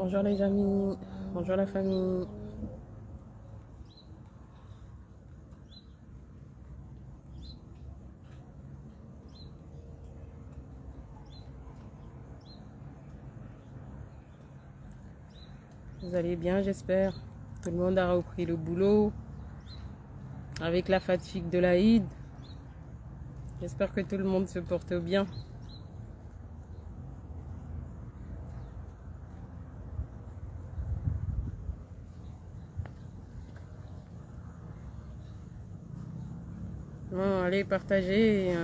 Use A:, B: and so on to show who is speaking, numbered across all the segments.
A: Bonjour les amis, bonjour la famille. Vous allez bien, j'espère. Tout le monde a repris le boulot avec la fatigue de l'Aïd. J'espère que tout le monde se porte bien. Bon, allez, partagez et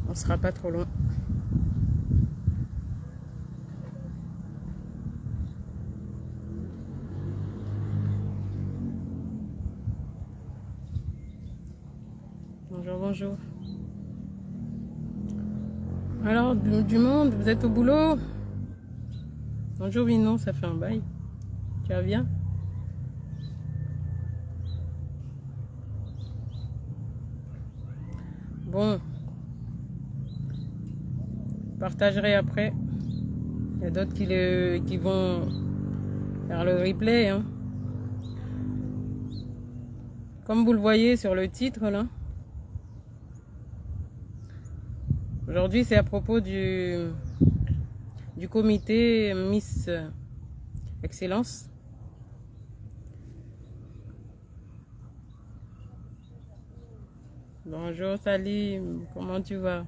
A: on sera pas trop long. Bonjour, bonjour. Alors, du monde, vous êtes au boulot? Bonjour Vinon, ça fait un bail. Tu vas bien? Bon, partagerai après. Il y a d'autres qui vont faire le replay. Hein. Comme vous le voyez sur le titre là. Aujourd'hui, c'est à propos du comité Miss Excellence. Bonjour Salim, comment tu vas?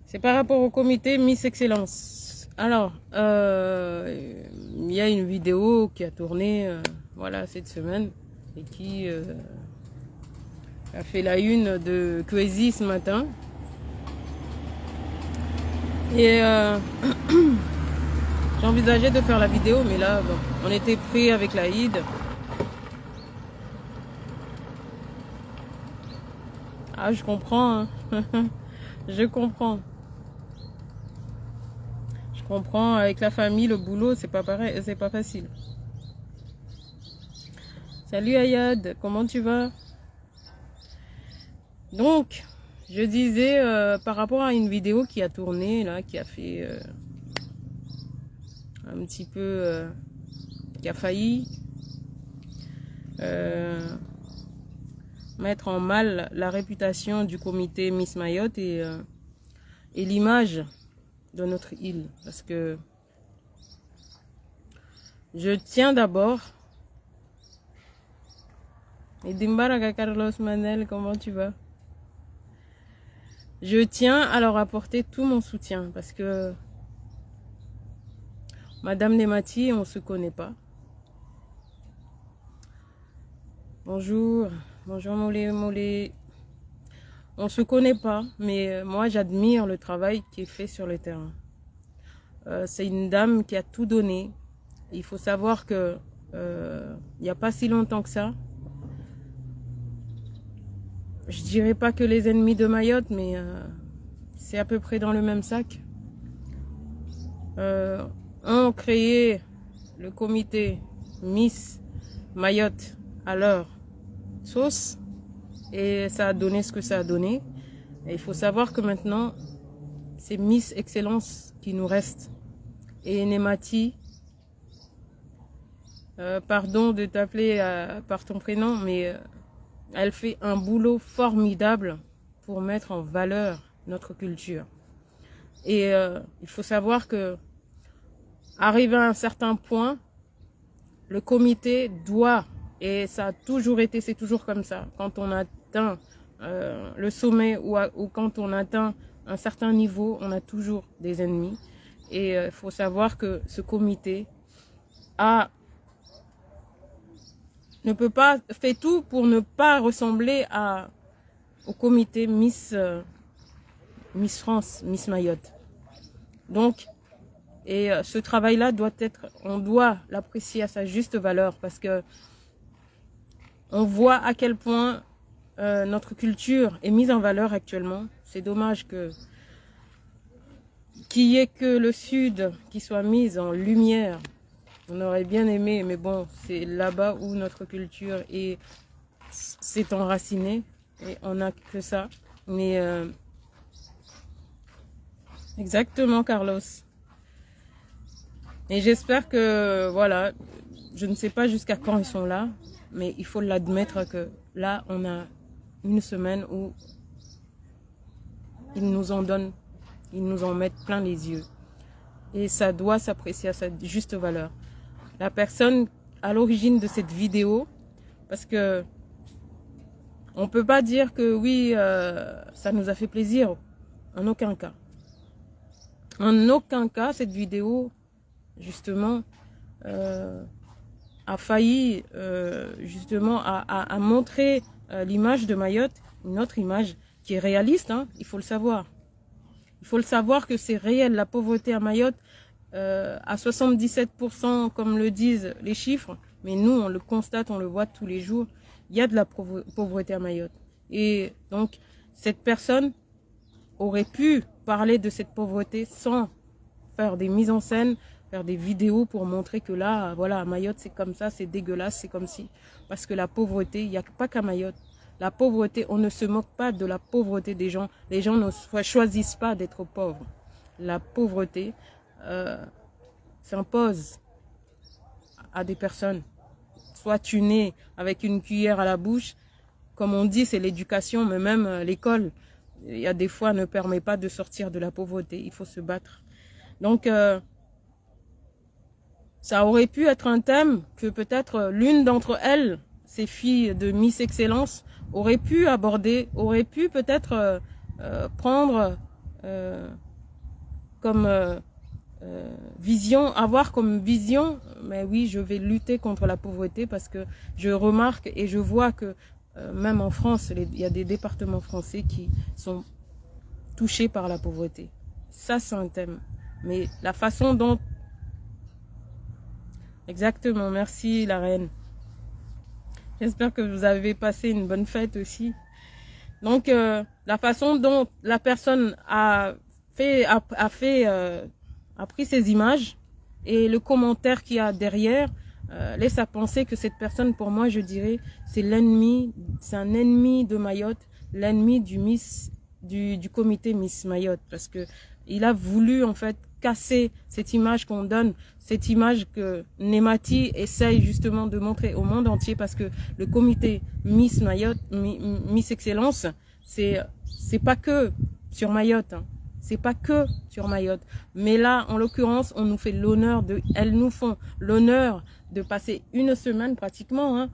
A: C'est par rapport au comité Miss Excellence. Alors, il y a une vidéo qui a tourné voilà, cette semaine et qui a fait la une de Kwezi ce matin. Et j'envisageais de faire la vidéo, mais là, bon, on était pris avec l'Aïd. Ah, je comprends. Hein. Je comprends. Je comprends. Avec la famille, le boulot, c'est pas pareil, c'est pas facile. Salut Ayad, comment tu vas? Donc, je disais par rapport à une vidéo qui a tourné là, qui a fait un petit peu, qui a failli mettre en mal la réputation du comité Miss Mayotte et l'image de notre île, parce que je tiens d'abord. Et Dimbaraga Carlos Manel, comment tu vas? Je tiens à leur apporter tout mon soutien parce que Madame Nemati, on ne se connaît pas. Bonjour, bonjour Molé, Molé. On ne se connaît pas, mais moi j'admire le travail qui est fait sur le terrain. C'est une dame qui a tout donné. Il faut savoir que il n'y a pas si longtemps que ça, je dirais pas que les ennemis de Mayotte, mais c'est à peu près dans le même sac. Ont créé le comité Miss Mayotte à leur sauce et ça a donné ce que ça a donné. Et il faut savoir que maintenant, c'est Miss Excellence qui nous reste. Et Nemati, pardon de t'appeler par ton prénom, mais elle fait un boulot formidable pour mettre en valeur notre culture. Et il faut savoir que, arrivé à un certain point, le comité doit, et ça a toujours été, c'est toujours comme ça, quand on atteint le sommet ou quand on atteint un certain niveau, on a toujours des ennemis. Et il faut savoir que ce comité ne peut pas, fait tout pour ne pas ressembler au comité Miss France, Miss Mayotte. Donc, et ce travail-là doit être, on doit l'apprécier à sa juste valeur parce que on voit à quel point notre culture est mise en valeur actuellement. C'est dommage qu'il n'y ait que le Sud qui soit mis en lumière. On aurait bien aimé, mais bon, c'est là-bas où notre culture s'est enracinée et on n'a que ça. Mais exactement, Carlos. Et j'espère que, voilà, je ne sais pas jusqu'à quand ils sont là, mais il faut l'admettre que là, on a une semaine où ils nous en donnent, ils nous en mettent plein les yeux. Et ça doit s'apprécier à sa juste valeur. La personne à l'origine de cette vidéo, parce que on peut pas dire que oui, ça nous a fait plaisir, en aucun cas. En aucun cas, cette vidéo, justement, a failli justement à montrer l'image de Mayotte, une autre image qui est réaliste, hein, il faut le savoir. Il faut le savoir que c'est réel, la pauvreté à Mayotte, à 77%, comme le disent les chiffres, mais nous, on le constate, on le voit tous les jours, il y a de la pauvreté à Mayotte. Et donc, cette personne aurait pu parler de cette pauvreté sans faire des mises en scène, faire des vidéos pour montrer que là, voilà, à Mayotte, c'est comme ça, c'est dégueulasse, c'est comme si. Parce que la pauvreté, il n'y a pas qu'à Mayotte. La pauvreté, on ne se moque pas de la pauvreté des gens. Les gens ne choisissent pas d'être pauvres. La pauvreté s'impose à des personnes. Soit tu nais avec une cuillère à la bouche, comme on dit, c'est l'éducation, mais même l'école, il y a des fois, ne permet pas de sortir de la pauvreté. Il faut se battre. Donc, ça aurait pu être un thème que peut-être l'une d'entre elles, ces filles de Miss Excellence, aurait pu aborder, aurait pu peut-être prendre comme vision, avoir comme vision, mais oui, je vais lutter contre la pauvreté parce que je remarque et je vois que même en France, il y a des départements français qui sont touchés par la pauvreté. Ça, c'est un thème. Mais la façon dont... Exactement, merci la reine. J'espère que vous avez passé une bonne fête aussi. Donc, la façon dont la personne a pris ces images et le commentaire qu'il y a derrière laisse à penser que cette personne, pour moi, je dirais, c'est l'ennemi, c'est un ennemi de Mayotte, l'ennemi du comité Miss Mayotte, parce que il a voulu en fait casser cette image qu'on donne, cette image que Nemati essaye justement de montrer au monde entier, parce que le comité Miss Mayotte, Miss Excellence, c'est pas que sur Mayotte, hein. C'est pas que sur Mayotte. Mais là, en l'occurrence, on nous fait l'honneur elles nous font l'honneur de passer une semaine pratiquement hein,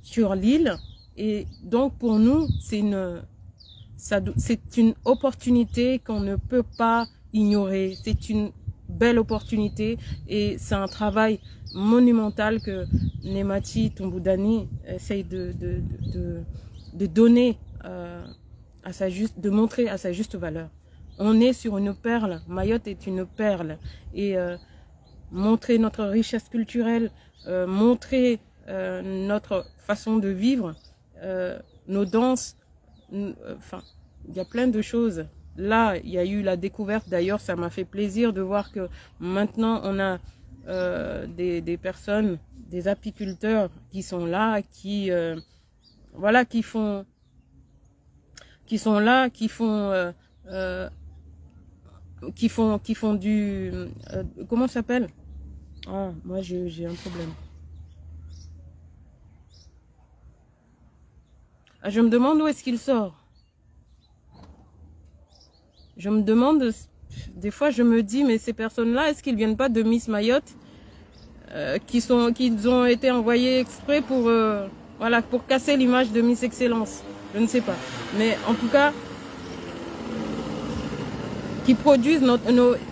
A: sur l'île. Et donc, pour nous, c'est une opportunité qu'on ne peut pas ignorer. C'est une belle opportunité et c'est un travail monumental que Nemati Toumboudani essaye de donner de montrer à sa juste valeur. On est sur une perle, Mayotte est une perle et montrer notre richesse culturelle, montrer notre façon de vivre, nos danses, enfin, il y a plein de choses. Là, il y a eu la découverte, d'ailleurs, ça m'a fait plaisir de voir que maintenant on a des personnes, des apiculteurs qui sont là, voilà, qui sont là, qui font du comment ça s'appelle? Ah, moi j'ai un problème. Ah, je me demande où est-ce qu'il sort. Je me demande, des fois je me dis, mais ces personnes-là, est-ce qu'ils viennent pas de Miss Mayotte qui ont été envoyés exprès pour voilà, pour casser l'image de Miss Excellence. Je ne sais pas. Mais en tout cas, qui produisent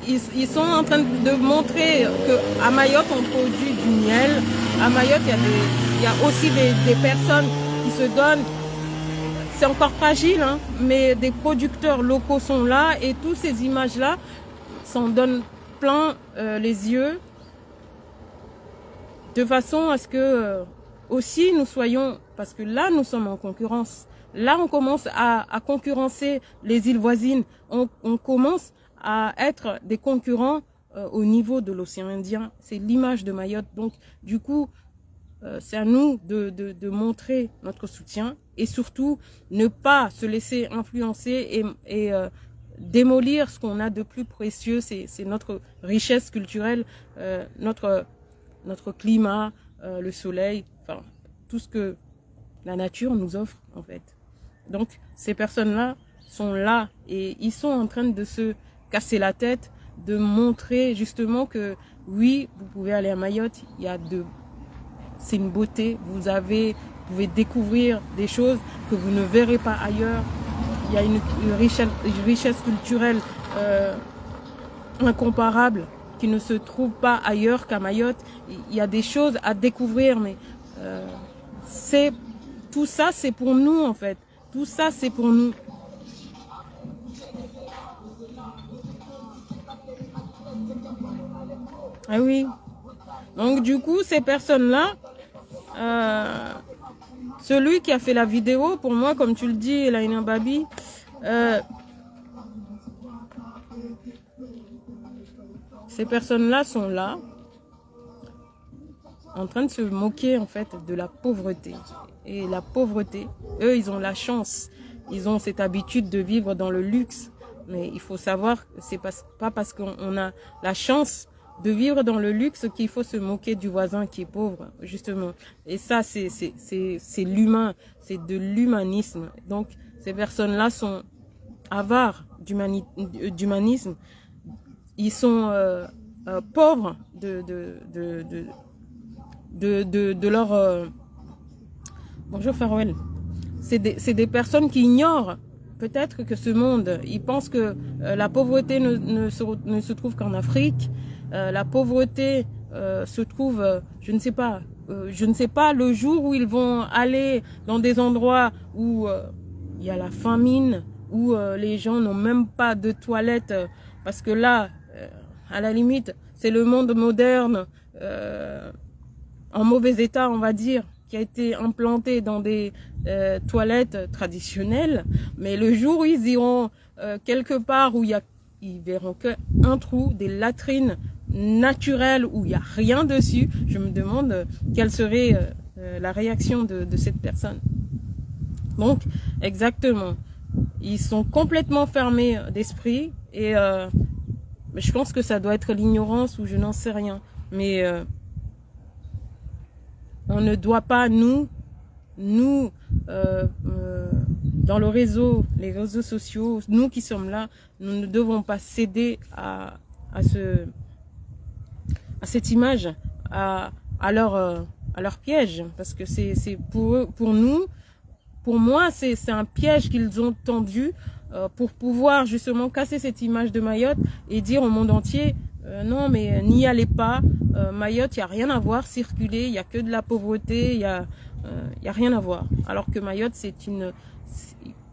A: ils sont en train de montrer qu'à Mayotte, on produit du miel. À Mayotte, il y a aussi des personnes qui se donnent. C'est encore fragile, hein, mais des producteurs locaux sont là et toutes ces images-là s'en donnent plein les yeux de façon à ce que aussi nous soyons, parce que là nous sommes en concurrence. Là on commence à concurrencer les îles voisines. On commence à être des concurrents au niveau de l'océan Indien. C'est l'image de Mayotte. Donc du coup, c'est à nous de montrer notre soutien et surtout ne pas se laisser influencer et démolir ce qu'on a de plus précieux, c'est notre richesse culturelle, notre climat, le soleil, enfin tout ce que la nature nous offre en fait. Donc ces personnes-là sont là et ils sont en train de se casser la tête, de montrer justement que oui, vous pouvez aller à Mayotte, c'est une beauté, vous pouvez découvrir des choses que vous ne verrez pas ailleurs. Il y a une richesse culturelle incomparable qui ne se trouve pas ailleurs qu'à Mayotte. Il y a des choses à découvrir, mais tout ça, c'est pour nous en fait. Tout ça, c'est pour nous. Ah oui. Donc du coup, ces personnes-là, celui qui a fait la vidéo, pour moi, comme tu le dis, Elaina Babi, ces personnes-là sont là, en train de se moquer en fait de la pauvreté. Et la pauvreté, eux, ils ont la chance, ils ont cette habitude de vivre dans le luxe. Mais il faut savoir que c'est pas parce qu'on a la chance de vivre dans le luxe qu'il faut se moquer du voisin qui est pauvre, justement. Et ça, c'est l'humain, c'est de l'humanisme. Donc, ces personnes-là sont avares d'humanisme. Ils sont pauvres de leur... Bonjour Farwell. C'est des personnes qui ignorent peut-être que ce monde, ils pensent que la pauvreté ne se trouve qu'en Afrique. La pauvreté se trouve, je ne sais pas le jour où ils vont aller dans des endroits où il y a la famine, où les gens n'ont même pas de toilettes, parce que là, à la limite, c'est le monde moderne, en mauvais état, on va dire, qui a été implanté dans des toilettes traditionnelles. Mais le jour où ils iront quelque part où ils verront qu'un trou, des latrines naturelles où il n'y a rien dessus, je me demande quelle serait la réaction de cette personne. Donc, exactement. Ils sont complètement fermés d'esprit et je pense que ça doit être l'ignorance ou je n'en sais rien. Mais on ne doit pas, nous dans le réseau, les réseaux sociaux, nous qui sommes là, nous ne devons pas céder à cette image, à leur piège, parce que c'est pour nous, pour moi, c'est un piège qu'ils ont tendu pour pouvoir justement casser cette image de Mayotte et dire au monde entier non mais n'y allez pas, Mayotte, il n'y a rien à voir, circuler, il n'y a que de la pauvreté, il n'y a rien à voir. Alors que Mayotte,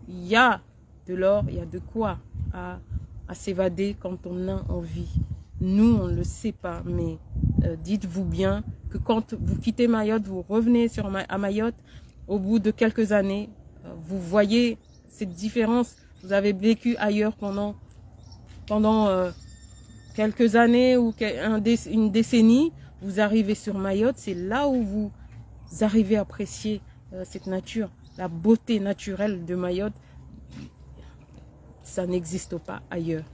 A: il y a de l'or, il y a de quoi à s'évader quand on a envie. Nous, on ne le sait pas, mais dites-vous bien que quand vous quittez Mayotte, vous revenez à Mayotte, au bout de quelques années, vous voyez cette différence. Vous avez vécu ailleurs pendant quelques années ou une décennie, vous arrivez sur Mayotte, c'est là où vous arrivez à apprécier cette nature, la beauté naturelle de Mayotte. Ça n'existe pas ailleurs.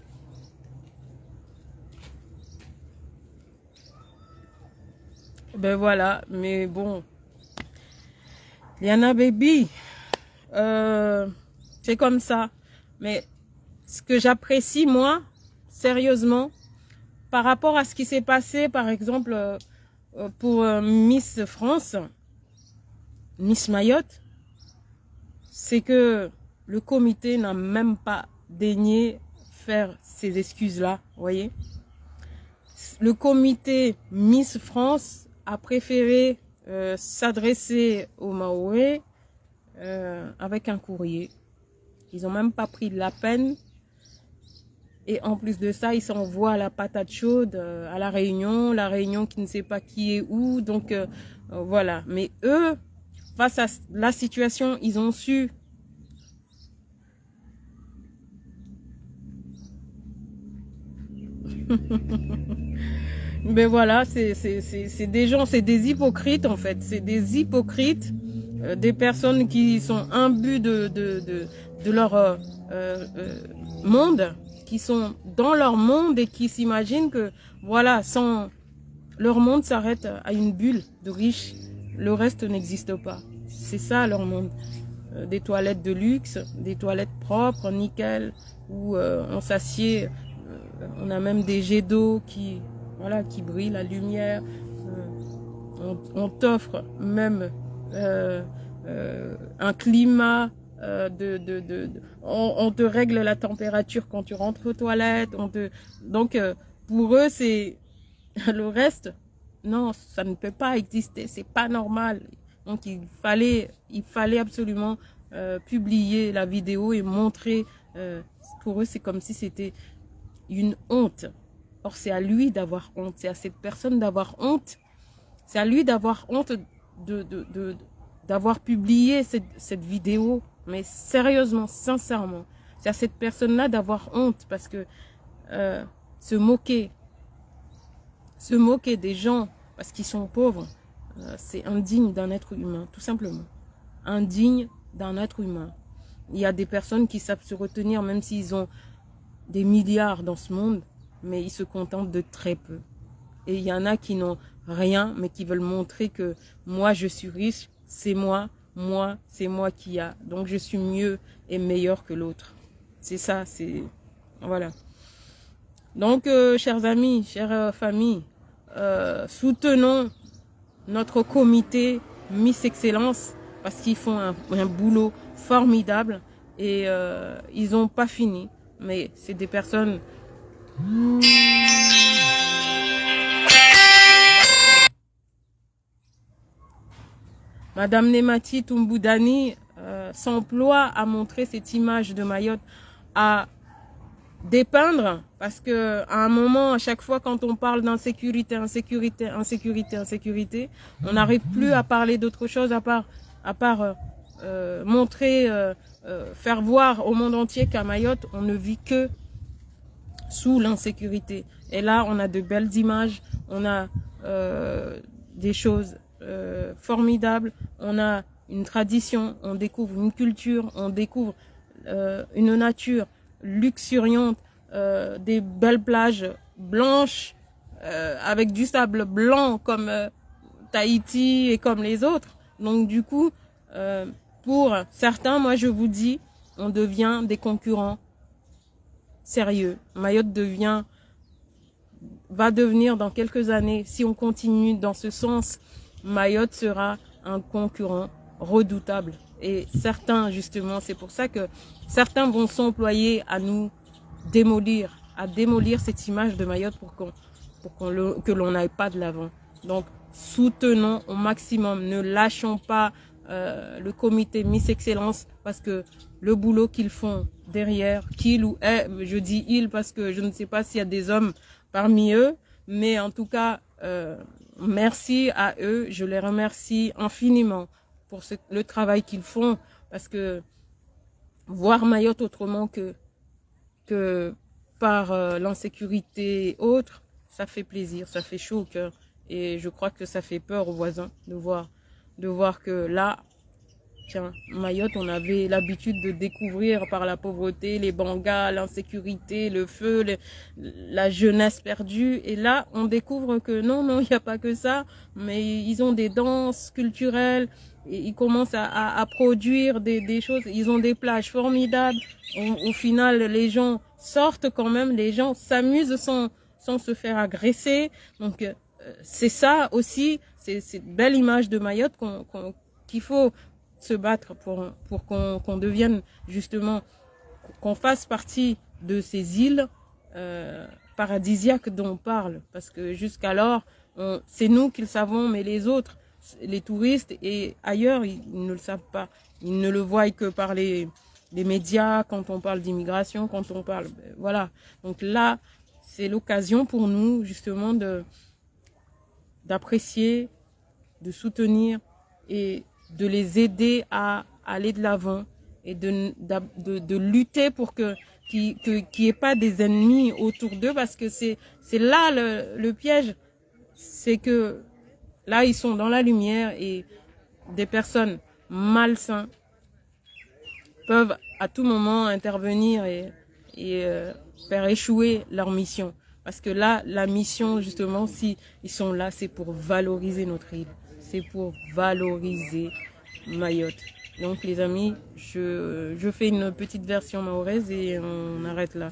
A: Ben voilà, mais bon, Liana Baby, c'est comme ça. Mais ce que j'apprécie, moi, sérieusement, par rapport à ce qui s'est passé, par exemple, pour Miss France, Miss Mayotte, c'est que le comité n'a même pas daigné faire ces excuses-là, vous voyez. Le comité Miss France a préféré s'adresser aux Mahorais avec un courrier. Ils n'ont même pas pris la peine. Et en plus de ça, ils s'envoient la patate chaude à la Réunion qui ne sait pas qui est où. Donc voilà. Mais eux, face à la situation, ils ont su ben voilà, c'est des gens, c'est des hypocrites en fait. C'est des hypocrites, des personnes qui sont imbus de leur monde qui sont dans leur monde et qui s'imaginent que, voilà, sans leur monde s'arrête à une bulle de riches. Le reste n'existe pas. C'est ça leur monde. Des toilettes de luxe, des toilettes propres, nickel, où on s'assied. On a même des jets d'eau qui, voilà, qui brillent, la lumière. On t'offre même un climat. On te règle la température quand tu rentres aux toilettes. Donc, pour eux, c'est le reste. Non, ça ne peut pas exister. C'est pas normal. Donc, il fallait absolument publier la vidéo et montrer. Pour eux, c'est comme si c'était une honte. Or, c'est à lui d'avoir honte. C'est à cette personne d'avoir honte. C'est à lui d'avoir honte d'avoir publié cette vidéo. Mais sérieusement, sincèrement, c'est à cette personne-là d'avoir honte parce que se moquer des gens parce qu'ils sont pauvres, c'est indigne d'un être humain, tout simplement. Indigne d'un être humain. Il y a des personnes qui savent se retenir même s'ils ont des milliards dans ce monde, mais ils se contentent de très peu. Et il y en a qui n'ont rien, mais qui veulent montrer que moi, je suis riche, c'est moi, c'est moi qui a. Donc, je suis mieux et meilleur que l'autre. C'est ça, c'est... Voilà. Donc, chers amis, chères familles, soutenons notre comité Miss Excellence parce qu'ils font un boulot formidable et ils n'ont pas fini. Mais c'est des personnes... Madame Nemati Toumboudani s'emploie à montrer cette image de Mayotte, à dépeindre, parce que à un moment, à chaque fois quand on parle d'insécurité, on n'arrive plus à parler d'autre chose à part montrer, faire voir au monde entier qu'à Mayotte, on ne vit que sous l'insécurité. Et là, on a de belles images, on a des choses formidables, on a une tradition, on découvre une culture, on découvre une nature luxuriante, des belles plages blanches avec du sable blanc comme Tahiti et comme les autres. Donc du coup, pour certains, moi je vous dis, on devient des concurrents sérieux. Mayotte va devenir dans quelques années, si on continue dans ce sens, Mayotte sera un concurrent redoutable. Et certains, justement, c'est pour ça que certains vont s'employer à nous démolir cette image de Mayotte que l'on n'aille pas de l'avant. Donc, soutenons au maximum, ne lâchons pas le comité Miss Excellence parce que le boulot qu'ils font derrière, qu'ils ou elles, je dis ils parce que je ne sais pas s'il y a des hommes parmi eux, mais en tout cas, merci à eux, je les remercie infiniment pour le travail qu'ils font, parce que voir Mayotte autrement que par l'insécurité et autres, ça fait plaisir, ça fait chaud au cœur. Et je crois que ça fait peur aux voisins de voir que là, tiens, Mayotte, on avait l'habitude de découvrir par la pauvreté, les bangas, l'insécurité, le feu, la jeunesse perdue. Et là, on découvre que non, il n'y a pas que ça, mais ils ont des danses culturelles, et ils commencent à produire des choses. Ils ont des plages formidables. Au final, les gens sortent quand même, les gens s'amusent sans se faire agresser. Donc, c'est ça aussi, c'est cette belle image de Mayotte qu'il faut se battre pour qu'on devienne justement, qu'on fasse partie de ces îles paradisiaques dont on parle. Parce que jusqu'alors, c'est nous qui le savons, mais les autres, les touristes et ailleurs, ils ne le savent pas. Ils ne le voient que par les médias, quand on parle d'immigration, quand on parle... Voilà. Donc là, c'est l'occasion pour nous justement d'apprécier, de soutenir et de les aider à aller de l'avant et de lutter pour qu'il n'y ait pas des ennemis autour d'eux, parce que c'est là le piège, c'est que là ils sont dans la lumière et des personnes malsaines peuvent à tout moment intervenir et et faire échouer leur mission. Parce que là, la mission, justement, si ils sont là, c'est pour valoriser notre île. C'est pour valoriser Mayotte. Donc, les amis, je fais une petite version mahoraise et on arrête là.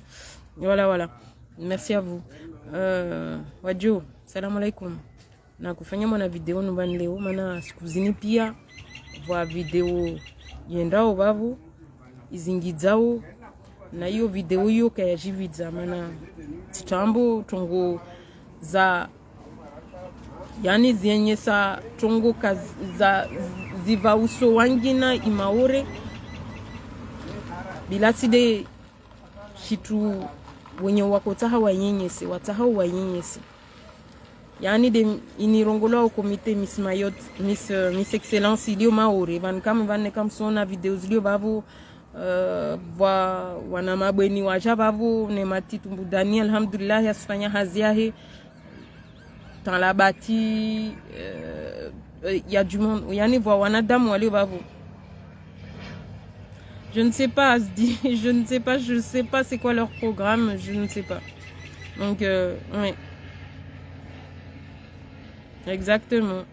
A: Voilà. Merci à vous. Wadjo, salam alaikum. Na kufanya mwana video nyumbani leo, maana sikuzini pia wa video yendao babu izingizao na hiyo video hiyo kayajividza, maana titambo tongo za yani zenye sa tongo za ziva uso wangina imaore bila side shitu wenye wakotaha wanyenyesi wataha wanyenyesi yani de inirongolo au komite Miss Mayotte Miss Excellence ilio maore van kam sona videos ilio babu wana mabweni waja babu ne matitumbu Daniel alhamdulillah asfanya haziahe dans la bâti y a du monde yani wanadamu walio babu. Je ne sais pas, je sais pas c'est quoi leur programme, je ne sais pas. Donc, oui. Exactement.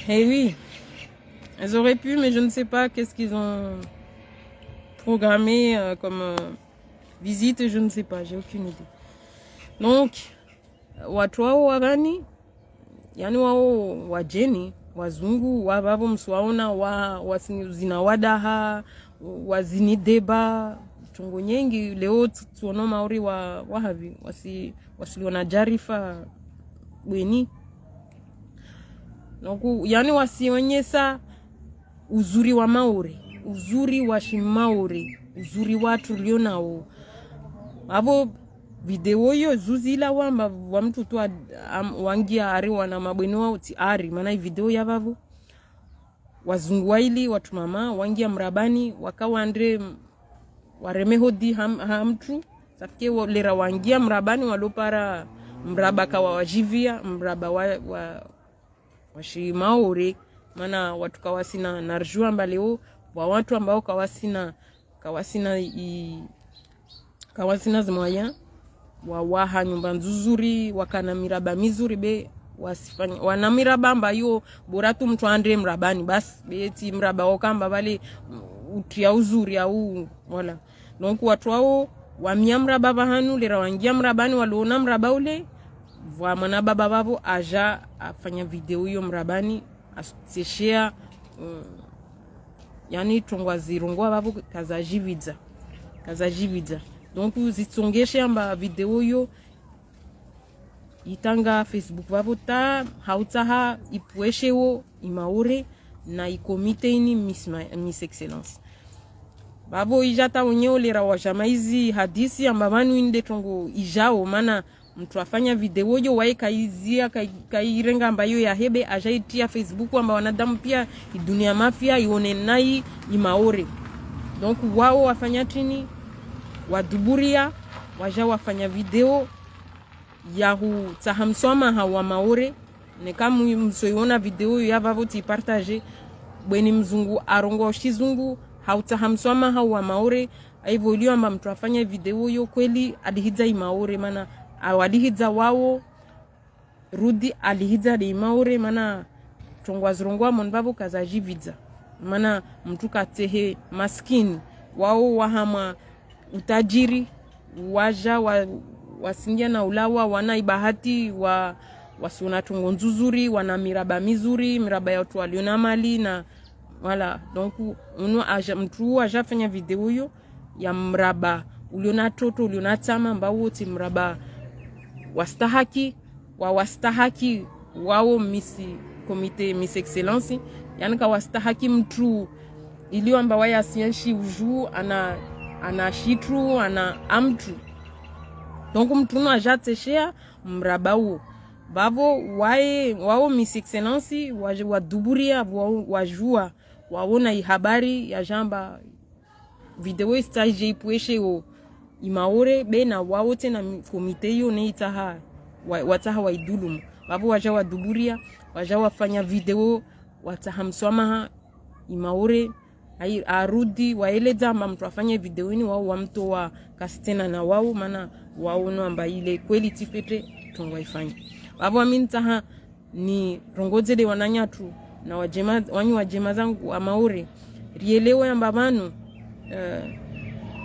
A: Et oui, elles auraient pu, mais je ne sais pas qu'est-ce qu'ils ont programmé comme visite, je ne sais pas, j'ai aucune idée. Donc, watu wao wagani, yani wao wajeni, wazungu wababo mswaona wasina wadaha wazini deba tungo nyengi leo tuono maori wahavi wasiliona jarifa bweni noku yani wasionyesha uzuri wa maori, uzuri wa shimaori, uzuri watu lionao abo video yo zuzila wa mtu tu wangia ari wana mabweni wao ti ari maana video ya babu wazungu waili watu mama wangia mrabani wakawa andre waremehodi hamtu safike lera wangia mrabani walopara mraba kawa wajivia mraba wa shimaore maana watu kawasina narjua mbaleo wa watu ambao kawasina zimoya wawaha nyumba nzuri wakana miraba mizuri be wasifanya wana miraba ambayo bora tu mtu andre mrabani basi beti mraba wakamba bali utia uzuri au wala donc watu wao wamia mraba bahanu lera wangia mrabani waliona mraba ule wa mwana baba babo aja afanya video hiyo mrabani aseshea yani tongwa zirongwa babo kazajividza donc zitsongeshe amba video yo itanga Facebook babo ta hautaha ipueshewo imaore na ikomite ini Miss Excellence babo ijata unyeo lera wa jamaizi hadisi amba manu inde tongo ijao maana mtu afanya video yo wae kaizia kairenga ambayo ya hebe ajaitia Facebook amba wanadamu pia dunia mafia ione nai imaore donc wao wafanya tini waduburia waja wafanya video ya tahamsoma hawa maore ne kama msoiona video ya babo ti partager bweni mzungu arongo shizungu hautahamsoma hawa maore aivolio amba mtu afanya video yo kweli alihidza imaore maana awalihidza wao rudi alihidza de imaore maana tongwazirongwa monbabo kazajividza maana mtu katehe maskini wao wahama utajiri waja wasingia na ulawa wana ibahati wasiona tungo nzuri wana miraba mizuri miraba ya watu waliona mali na wala donc mtu aja fanya video hiyo ya mraba uliona toto uliona tama ambao wote mraba wastahaki wao komite Miss Excellence yani ka wastahaki mtu ilio amba waya sienshi uju ana shitru ana amtu donc mtu no ajateshea mraba huo babo wao Miss Excellence waduburia wajua waona habari ya jamba video stage ipueshe o imaore bena wao tena komite hiyo neitaha wataha waidulumu babo waja waduburia waja wafanya video watahamsoma imaore arudi waeleza amba mtu afanye video ini wao wamtoa kastena na wao maana wao no amba ile kweli tifete tungwaifanya babo amintaha ni rongoze de wananyatu na wajema zangu amaure rielewe amba banu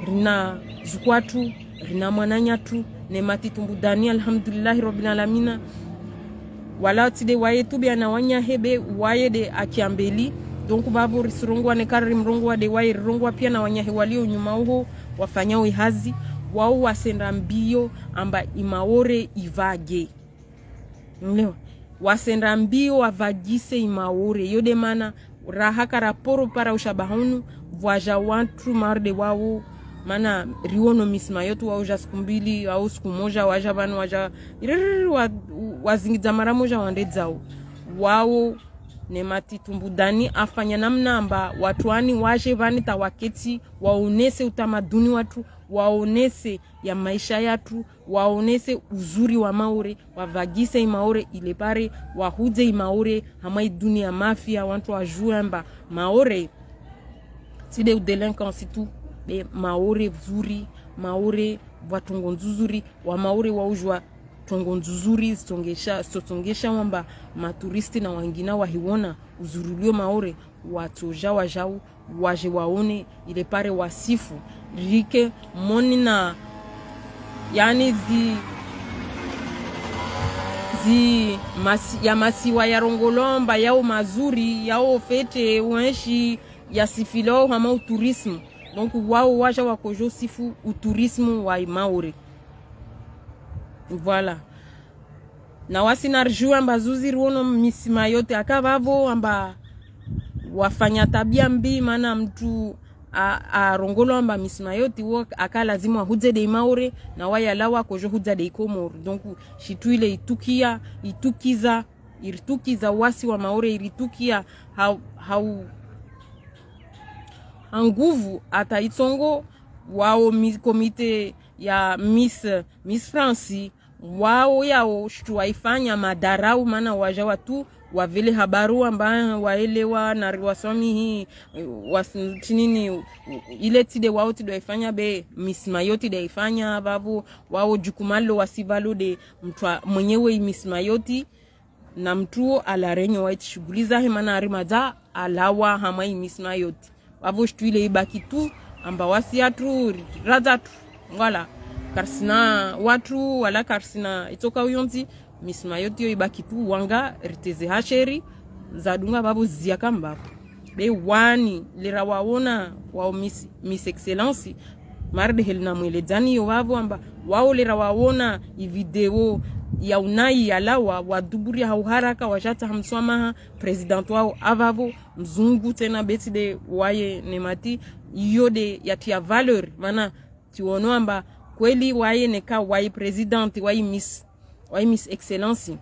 A: rina zukwatu rina mwananyatu ne matitumbudani alhamdulillah rabbil alamin wala tide waye tubia na wanya hebe waye de akiambeli donc babu risirungwa ne kari mrungwa de waye rungwa pia na wanya walio nyuma huo wafanyao ihazi wao wasenda mbio amba imaore ivage mlewa wasenda mbio wavagise imaore yode mana rahaka raporo para ushabahunu waja wantu marde wao mana riono misma yotu wao ja siku mbili au siku moja waja banu waja wazingiza mara moja wandedzao wao ne matitumbudani afanya namna amba watuani waje vani tawaketi waonese utamaduni watu waonese ya maisha yatu waonese uzuri wa maore wavagise imaore ile pare wahuze imaore hamai dunia mafia watu wajue amba maore side udelinquence tu be maore vizuri maore watungo nzuri wa maore waujwa tongo nzuri songesha wamba maturisti na wengine wahiona uzurulio maore watoja wajau waje waone ile pare wasifu rike moni na yani masiwa ya rongolomba yao mazuri yao fete wenshi ya sifilo hama uturismu donc wao waja wakojo sifu uturismu wa maore voilà na wasina rjua mbazuzi ruono misima yote akavavo amba wafanya tabia mbi maana mtu arongolo amba misima yote wo akalazima huze de maore na waya lawa kojo huza de komor donc shitu ile iritukiza wasi wa maore iritukia nguvu ata itongo wao komite ya Miss France wao yao shtuwaifanya madarau maana waja watu wavile habaru amba waelewa na wasomi hii wasinini ile tide wao tidoifanya be misma yoti daifanya babu wao jukumalo wasivalo de mtu mwenyewe misma yoti na mtu alarenyo waiti shughuli zake maana arimaza alawa hamai misma yoti babu shtuile ibaki tu amba wasiatu razatu wala karsina watu wala karsina itoka uyonzi misma yote yo ibaki tu wanga riteze hasheri zadunga babu ziakamba be wani lira waona wao miss excellence marde helna mwelezani yo wavo amba wao lira waona i video ya unai alawa waduburi hauharaka wajata hamswamaha president wao avavo mzungu tena beti de waye nemati yode yatia valeur mana tiono amba kweli waye neka waye president waye miss excellence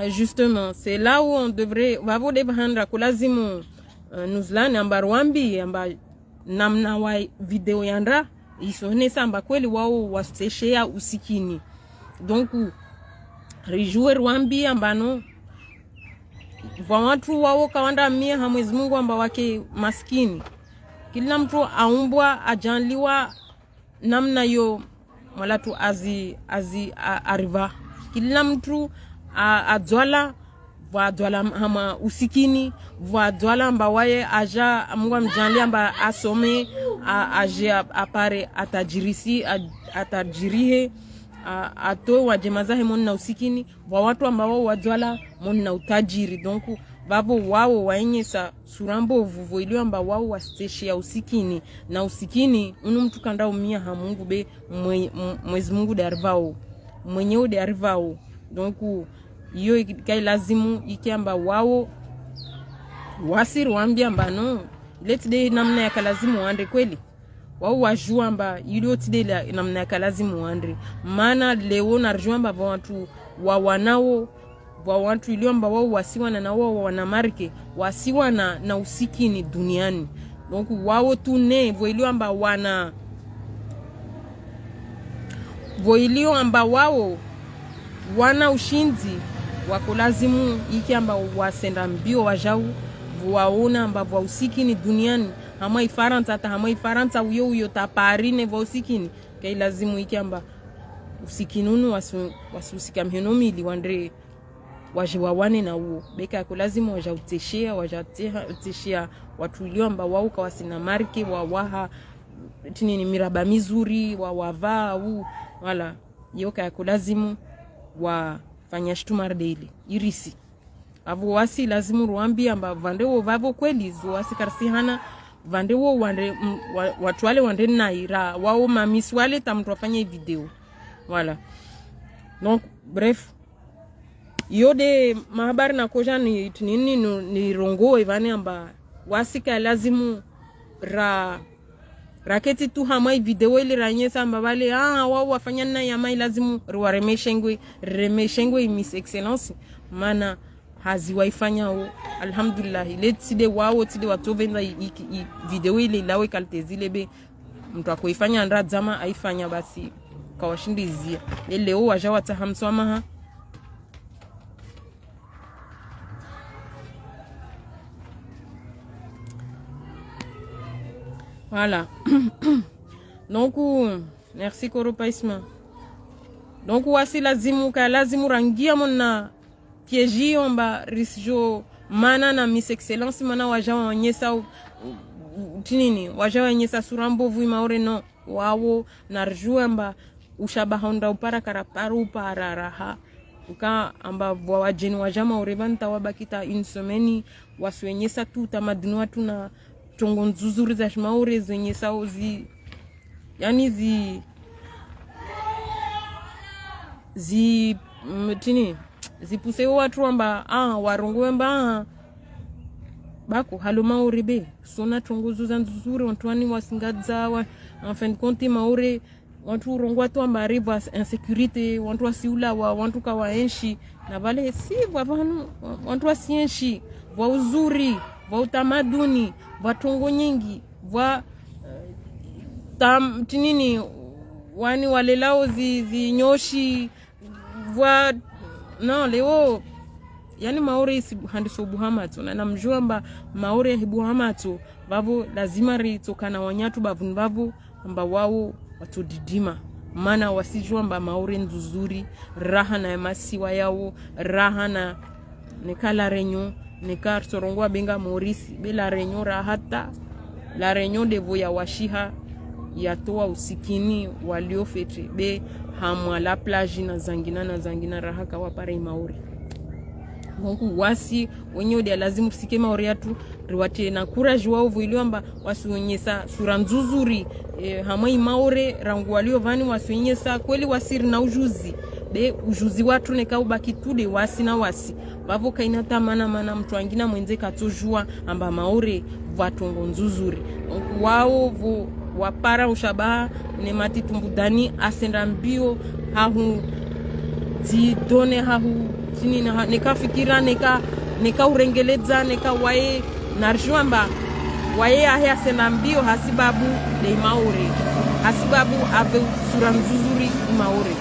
A: justement c'est là où on devrait wavo devra kulazimu nuzlani amba rwambi amba namna wa video yandra isonesa amba kweli wao wasteshea usikini donc rejouer rwambi amba no watu wao kawanda mia hamwezi Mungu amba wake maskini kila mtu aumbwa ajanliwa namna yo malatu ariva kila mtu adzwala wadwala hama usikini wadwala amba waye aja Mungu mjanli amba asome aje apare atajirihe ato wajemazahe moni na usikini wa watu ambao wadwala moni na utajiri donc babo wao waenyesa surambo vuvo ilio amba wao wasteshi ya usikini na usikini unu mtu kanda umia ha Mungu be mwezi Mungu de arvao mwenyewe de arvao donc iyo kai lazimu ikiamba wao wasiru ambia amba no let day namna ya kalazimu wande kweli wao wajua amba ilio tide namna ya kalazimu wande maana leo na rjua amba watu wanao wa watu ilio amba wao wasiwa na wao wana marke wasiwa na usikini duniani donc wao tu ne voilio amba wana voilio amba wao wana ushinzi wako lazimu ikiamba wasenda mbio wajau waona ambavyo usikini duniani hama ifaransa hata hama ifaransa uyo taparine vya usikini kai lazimu ikiamba usikinunu wasusika mhenomili wandre wajiwawane na uo beka yako lazimu wajateshea watu iliomba wao kawasina marke wawaha tinini miraba mizuri wawavaa au wala yoka yako lazimu wafanya shtumar daily irisi avo wasi lazimu ruambi amba vandewo vavo kweli wasi karsihana vandewo watu wale wande naira wao mamisi wale tamtu wafanya video wala donc bref yode mahabari na koja ni tunini ni rongo ivani amba wasi ka lazimu raketi tu hamai video ile ranyesa amba wale wao wafanya na yamai lazimu remeshengwe Miss Excellence mana hazi waifanya alhamdulillah letide wao tide watovenza video ile lawe kaltezile be mtu akoifanya andra zama aifanya basi kawashindizia leo wajawa tahamswamaha voilà. Donc merci Koropaisma. Donc wasi lazimu rangia mona piège omba risjo mana na Miss Excellence mana wajawa wanyesa tinini wajawa wanyesa surambo vui maore no wao narjua mba ushabahonda upara karaparu upara raha uka amba wajeni wajama urevanta wabakita une semaine waswenyesa tu tamaduni watu na tongo nzuzuri za shimaure zenyesa ozi yani tini zipuse watu amba warongwe mba bako halo maure be sona tongozo za nzuzuri watu wani wasingadza wa en fin de compte maure watu rongwa tu amba riva insécurité watu wasiula watu kawaenshi na vale si watu wasienshi wa uzuri wa utamaduni wa tongo nyingi wa tinini wani walelao zinyoshi wa no leo yani maore isi handiso buhamato na namjua mba maore buhamato bavo lazima ritokana wanyatu bavun bavo amba wao watu didima mana wasijua mba maore nzuzuri raha na masiwa yao raha na nekala renyo nekar sorongwa benga morisi bila renyo rahata la renyo devo ya washiha yatoa usikini waliofete be hamwa la plage na zangina raha kawa pare maore Mungu wasi wenye odi lazimu kusike maore yatu riwate na courage wao vuiliomba wasionyesa sura nzuzuri hamai maore rangu walio vani wasionyesa kweli wasiri na ujuzi be ujuzi watu neka ubaki tude wasi na wasi bavo kaina tamana mtu angina mwenze katojua amba maore vatongo nzuzuri wao wapara ushabaha ne matitumbudani asenda mbio hahu zidone hahu chini neka fikira neka urengeleza neka wae narjuamba wae ahe asenda mbio hasibabu de maore hasibabu ave sura nzuzuri maore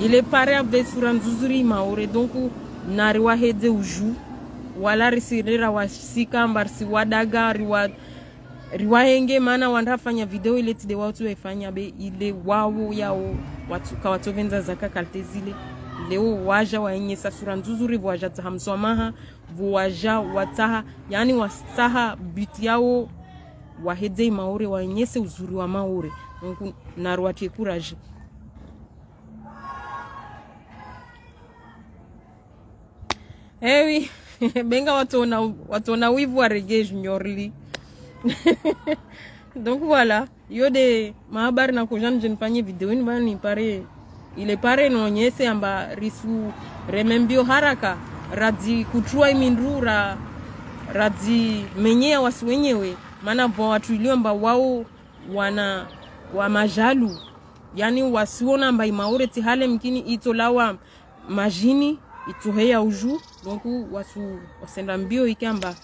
A: il est paré ave sura nzuzuri maore donc nariwa hede uju wala risirira wasika mbarsi wadaga riwahenge mana wandafanya video ile tide watu waifanya be ile wao yao watu kawatovenza zaka kalte zile leo waja waenyesa sura nzuzuri waja tahamswamaha waja wataha yani wasaha biti yao wahede maore waenyese uzuri wa maore donc narwatie courage ewi benga watu na wivu wa reggae juniorli donc voilà yode mahabari na kujana jenfanye video ni bani pare ile pare nonyese amba risu remembio haraka radzi kutrua imindura radzi menyea wasi wenyewe maana watu iliomba wao wana wa majalu yani wasiona amba imaure tihale mkini itolawa majini ituheya uju donc wasenda mbio ikamba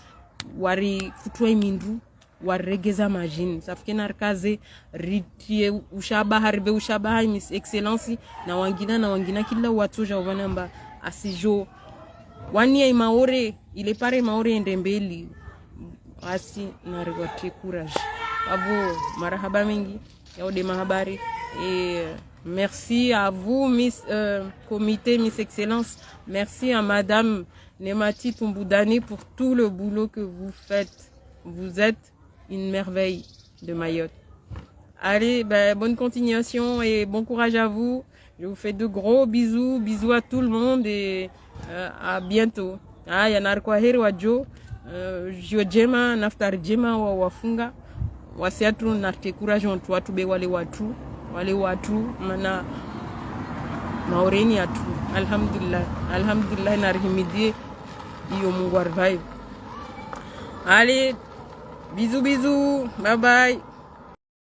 A: wari kutrua imindru waregeza majini safike arkaze ritie ushaba harbe ushaba Miss Excellency na wangina kila watu jawanamba asijo wania imaore ile pare maore ndembeli asi na rigotie courage abo marahaba mingi yaode mahabari et merci à vous Miss comité Miss Excellence, merci à Madame Nemati Toumboudani pour tout le boulot que vous faites. Vous êtes une merveille de Mayotte. Allez, bonne continuation et bon courage à vous. Je vous fais de gros bisous, bisous à tout le monde et à bientôt. Yanar kwa heri wajo, jio jema, naftar jema wa wafunga, wasiatu narte courage ontu watu be wale watu, mana maureni atu. Alhamdulillah narhimidie iyo Mungu arvive. Allez, bisous, bye bye.